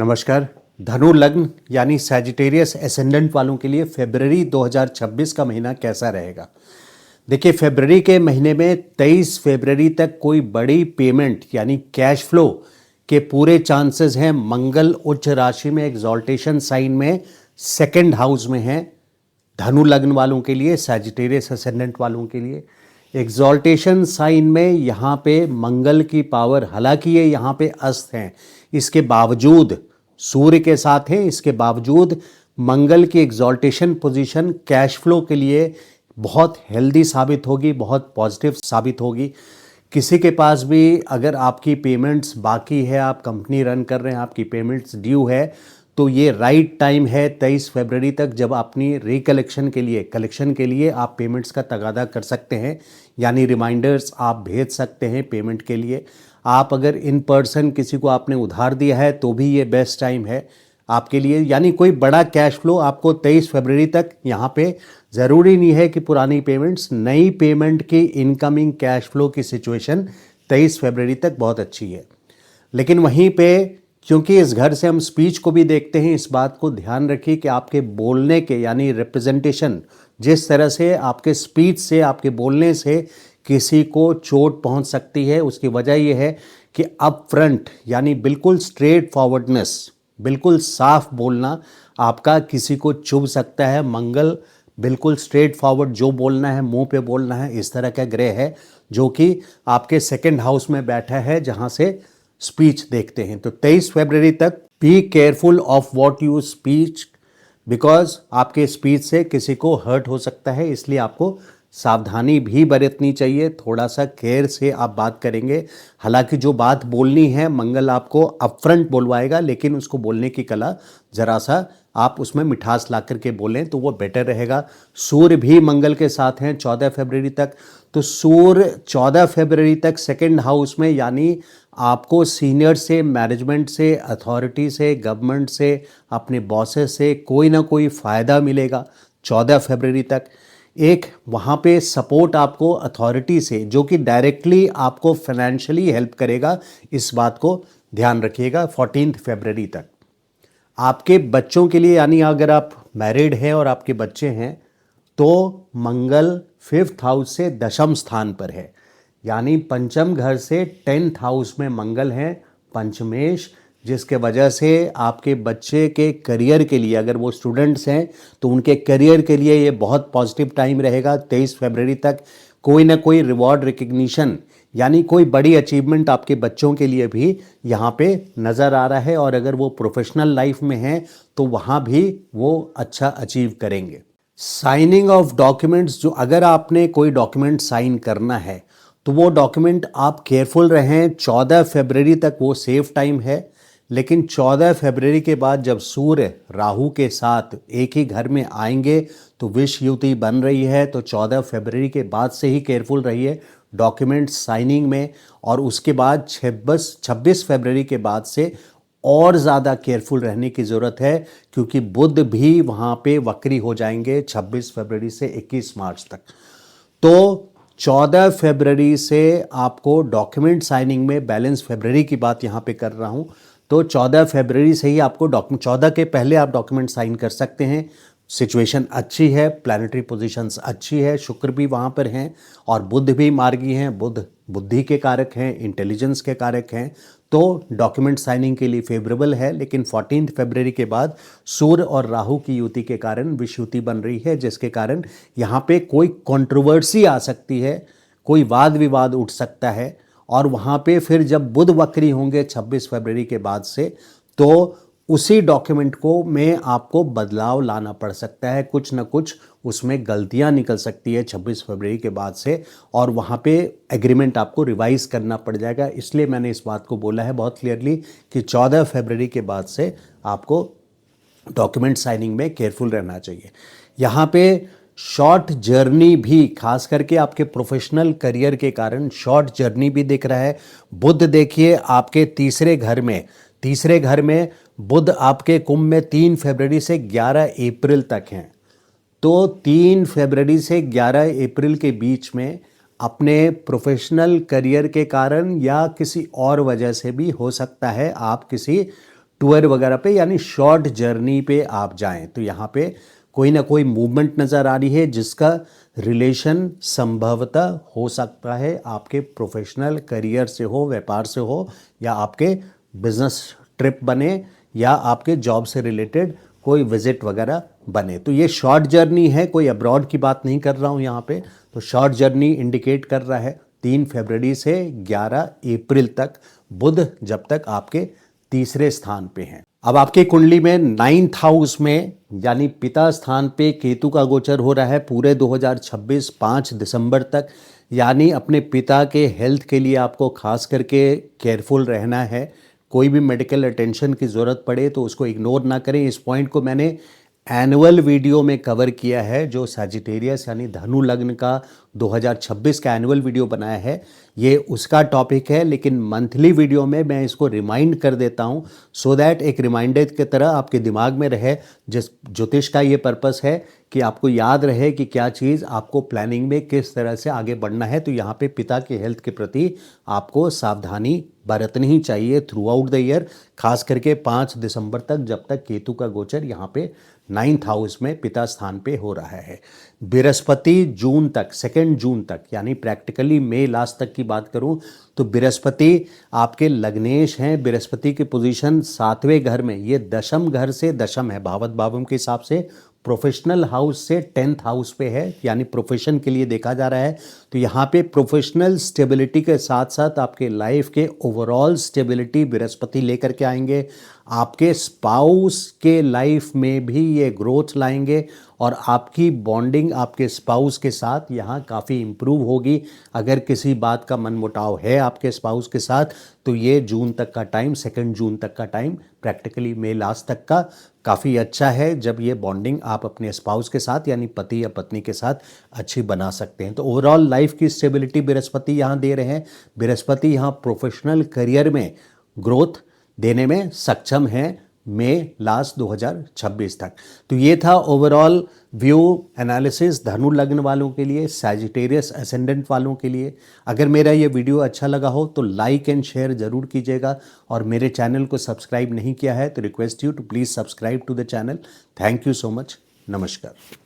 नमस्कार। धनु लग्न यानी सैजिटेरियस एसेंडेंट वालों के लिए फरवरी 2026 का महीना कैसा रहेगा। देखिए, फरवरी के महीने में 23 फरवरी तक कोई बड़ी पेमेंट यानी कैश फ्लो के पूरे चांसेस हैं। मंगल उच्च राशि में एक्सॉल्टेशन साइन में सेकंड हाउस में है। धनु लग्न वालों के लिए, सैजिटेरियस एसेंडेंट वालों के लिए एक्सॉल्टेशन साइन में यहाँ पे मंगल की पावर, हालांकि ये यहाँ पे अस्त हैं, इसके बावजूद सूर्य के साथ हैं, इसके बावजूद मंगल की एक्सॉल्टेशन पोजीशन कैश फ्लो के लिए बहुत हेल्दी साबित होगी, बहुत पॉजिटिव साबित होगी। किसी के पास भी अगर आपकी पेमेंट्स बाकी है, आप कंपनी रन कर रहे हैं, आपकी पेमेंट्स ड्यू है, तो ये राइट टाइम है 23 फरवरी तक, जब अपनी रिकलेक्शन के लिए, कलेक्शन के लिए आप पेमेंट्स का तगादा कर सकते हैं, यानी रिमाइंडर्स आप भेज सकते हैं पेमेंट के लिए। आप अगर इन पर्सन किसी को आपने उधार दिया है तो भी ये बेस्ट टाइम है आपके लिए। यानी कोई बड़ा कैश फ्लो आपको 23 फरवरी तक यहाँ पे ज़रूरी नहीं है कि पुरानी पेमेंट्स, नई पेमेंट की इनकमिंग कैश फ्लो की सिचुएशन 23 फरवरी तक बहुत अच्छी है। लेकिन वहीं पे क्योंकि इस घर से हम स्पीच को भी देखते हैं, इस बात को ध्यान रखिए कि आपके बोलने के यानी रिप्रेजेंटेशन, जिस तरह से आपके स्पीच से, आपके बोलने से किसी को चोट पहुंच सकती है, उसकी वजह यह है कि अप फ्रंट यानी बिल्कुल स्ट्रेट फॉरवर्डनेस, बिल्कुल साफ बोलना आपका किसी को चुभ सकता है। मंगल बिल्कुल स्ट्रेट फॉरवर्ड, जो बोलना है मुंह पे बोलना है, इस तरह का ग्रह है जो कि आपके सेकंड हाउस में बैठा है जहां से स्पीच देखते हैं। तो 23 फरवरी तक be careful of what you speech, because आपके स्पीच से किसी को हर्ट हो सकता है, इसलिए आपको सावधानी भी बरतनी चाहिए। थोड़ा सा केयर से आप बात करेंगे। हालांकि जो बात बोलनी है मंगल आपको अपफ्रंट बोलवाएगा, लेकिन उसको बोलने की कला ज़रा सा आप उसमें मिठास ला करके बोलें तो वो बेटर रहेगा। सूर्य भी मंगल के साथ हैं 14 फरवरी तक, तो सूर्य 14 फरवरी तक सेकंड हाउस में, यानी आपको सीनियर से, मैनेजमेंट से, अथॉरिटी से, गवर्नमेंट से, अपने बॉसेस से कोई ना कोई फ़ायदा मिलेगा 14 फरवरी तक। एक वहाँ पे सपोर्ट आपको अथॉरिटी से, जो कि डायरेक्टली आपको फाइनेंशियली हेल्प करेगा, इस बात को ध्यान रखिएगा 14 फरवरी तक। आपके बच्चों के लिए, यानी अगर आप मैरिड हैं और आपके बच्चे हैं, तो मंगल 5th हाउस से दशम स्थान पर है, यानी पंचम घर से 10th हाउस में मंगल है, पंचमेश, जिसके वजह से आपके बच्चे के करियर के लिए, अगर वो स्टूडेंट्स हैं तो उनके करियर के लिए ये बहुत पॉजिटिव टाइम रहेगा। 23 फरवरी तक कोई ना कोई रिवॉर्ड, रिकग्निशन, यानी कोई बड़ी अचीवमेंट आपके बच्चों के लिए भी यहाँ पे नज़र आ रहा है। और अगर वो प्रोफेशनल लाइफ में हैं तो वहाँ भी वो अच्छा अचीव करेंगे। साइनिंग ऑफ डॉक्यूमेंट्स, जो अगर आपने कोई डॉक्यूमेंट साइन करना है तो वो डॉक्यूमेंट आप केयरफुल रहें। 14 फरवरी तक वो सेफ टाइम है, लेकिन 14 फरवरी के बाद जब सूर्य राहु के साथ एक ही घर में आएंगे तो विष युति बन रही है, तो 14 फरवरी के बाद से ही केयरफुल रहिए डॉक्यूमेंट साइनिंग में। और उसके बाद 26 फरवरी के बाद से और ज़्यादा केयरफुल रहने की ज़रूरत है, क्योंकि बुध भी वहाँ पे वक्री हो जाएंगे 26 फरवरी से 21 मार्च तक। तो 14 फरवरी से आपको डॉक्यूमेंट साइनिंग में, बैलेंस फरवरी की बात यहाँ पे कर रहा हूँ, तो 14 फरवरी से ही आपको डॉक्यूमेंट, 14 के पहले आप डॉक्यूमेंट साइन कर सकते हैं। सिचुएशन अच्छी है, प्लानिटरी पोजीशंस अच्छी है, शुक्र भी वहाँ पर हैं और बुध भी मार्गी हैं। बुध बुद्धि के कारक हैं, इंटेलिजेंस के कारक हैं, तो डॉक्यूमेंट साइनिंग के लिए फेवरेबल है। लेकिन 14 फरवरी के बाद सूर्य और राहु की युति के कारण विष युति बन रही है, जिसके कारण यहाँ पे कोई कंट्रोवर्सी आ सकती है, कोई वाद विवाद उठ सकता है। और वहाँ पे फिर जब बुध वक्री होंगे 26 फरवरी के बाद से, तो उसी डॉक्यूमेंट को में आपको बदलाव लाना पड़ सकता है, कुछ ना कुछ उसमें गलतियां निकल सकती है 26 फरवरी के बाद से, और वहाँ पे एग्रीमेंट आपको रिवाइज करना पड़ जाएगा। इसलिए मैंने इस बात को बोला है बहुत क्लियरली कि 14 फरवरी के बाद से आपको डॉक्यूमेंट साइनिंग में केयरफुल रहना चाहिए। यहाँ पे शॉर्ट जर्नी भी, खास करके आपके प्रोफेशनल करियर के कारण शॉर्ट जर्नी भी दिख रहा है। बुध देखिए आपके तीसरे घर में बुध आपके कुंभ में 3 फरवरी से 11 अप्रैल तक हैं। तो 3 फरवरी से 11 अप्रैल के बीच में अपने प्रोफेशनल करियर के कारण या किसी और वजह से भी हो सकता है आप किसी टूर वगैरह पे यानी शॉर्ट जर्नी पे आप जाएं तो यहाँ पे कोई ना कोई मूवमेंट नज़र आ रही है जिसका रिलेशन संभवतः हो सकता है आपके प्रोफेशनल करियर से हो, व्यापार से हो, या आपके बिजनेस ट्रिप बने, या आपके जॉब से रिलेटेड कोई विजिट वगैरह बने। तो ये शॉर्ट जर्नी है, कोई अब्रॉड की बात नहीं कर रहा हूँ यहाँ पे। तो शॉर्ट जर्नी इंडिकेट कर रहा है 3 फरवरी से 11 अप्रैल तक, बुध जब तक आपके तीसरे स्थान पे हैं। अब आपकी कुंडली में 9th हाउस में यानी पिता स्थान पे केतु का गोचर हो रहा है पूरे 2026 5 दिसंबर तक। यानी अपने पिता के हेल्थ के लिए आपको खास करके केयरफुल रहना है। कोई भी मेडिकल अटेंशन की ज़रूरत पड़े तो उसको इग्नोर ना करें। इस पॉइंट को मैंने एनुअल वीडियो में कवर किया है, जो सैजिटेरियस यानी धनु लग्न का 2026 का एनुअल वीडियो बनाया है, ये उसका टॉपिक है। लेकिन मंथली वीडियो में मैं इसको रिमाइंड कर देता हूँ सो दैट एक रिमाइंडर की तरह आपके दिमाग में रहे। जिस ज्योतिष का ये पर्पस है कि आपको याद रहे कि क्या चीज़ आपको प्लानिंग में किस तरह से आगे बढ़ना है। तो यहाँ पे पिता के हेल्थ के प्रति आपको सावधानी बरतनी ही चाहिए थ्रू आउट द ईयर, खास करके 5 दिसंबर तक जब तक केतु का गोचर यहाँ पे 9th हाउस में पिता स्थान पे हो रहा है। बृहस्पति जून तक, 2 जून तक यानी प्रैक्टिकली मई लास्ट तक की बात करूं तो बृहस्पति आपके लग्नेश हैं। बृहस्पति की पोजीशन 7वें घर में, ये दशम घर से दशम है, भावत भावम के हिसाब से प्रोफेशनल हाउस से 10th हाउस पे है, यानी प्रोफेशन के लिए देखा जा रहा है। तो यहाँ पे प्रोफेशनल स्टेबिलिटी के साथ साथ आपके लाइफ के ओवरऑल स्टेबिलिटी बृहस्पति लेकर के आएंगे। आपके स्पाउस के लाइफ में भी ये ग्रोथ लाएंगे और आपकी बॉन्डिंग आपके स्पाउस के साथ यहाँ काफ़ी इम्प्रूव होगी। अगर किसी बात का मनमुटाव है आपके स्पाउस के साथ तो ये जून तक का टाइम, 2 जून तक का टाइम, प्रैक्टिकली मई लास्ट तक का काफ़ी अच्छा है, जब ये बॉन्डिंग आप अपने स्पाउस के साथ यानी पति या पत्नी के साथ अच्छी बना सकते हैं। तो ओवरऑल लाइफ की स्टेबिलिटी बृहस्पति यहाँ दे रहे हैं। बृहस्पति यहाँ प्रोफेशनल करियर में ग्रोथ देने में सक्षम है मई लास्ट 2026 तक। तो ये था ओवरऑल व्यू एनालिसिस धनु लग्न वालों के लिए, सैजिटेरियस असेंडेंट वालों के लिए। अगर मेरा ये वीडियो अच्छा लगा हो तो लाइक एंड शेयर ज़रूर कीजिएगा, और मेरे चैनल को सब्सक्राइब नहीं किया है तो request you to please subscribe to the channel. Thank you so much. नमस्कार।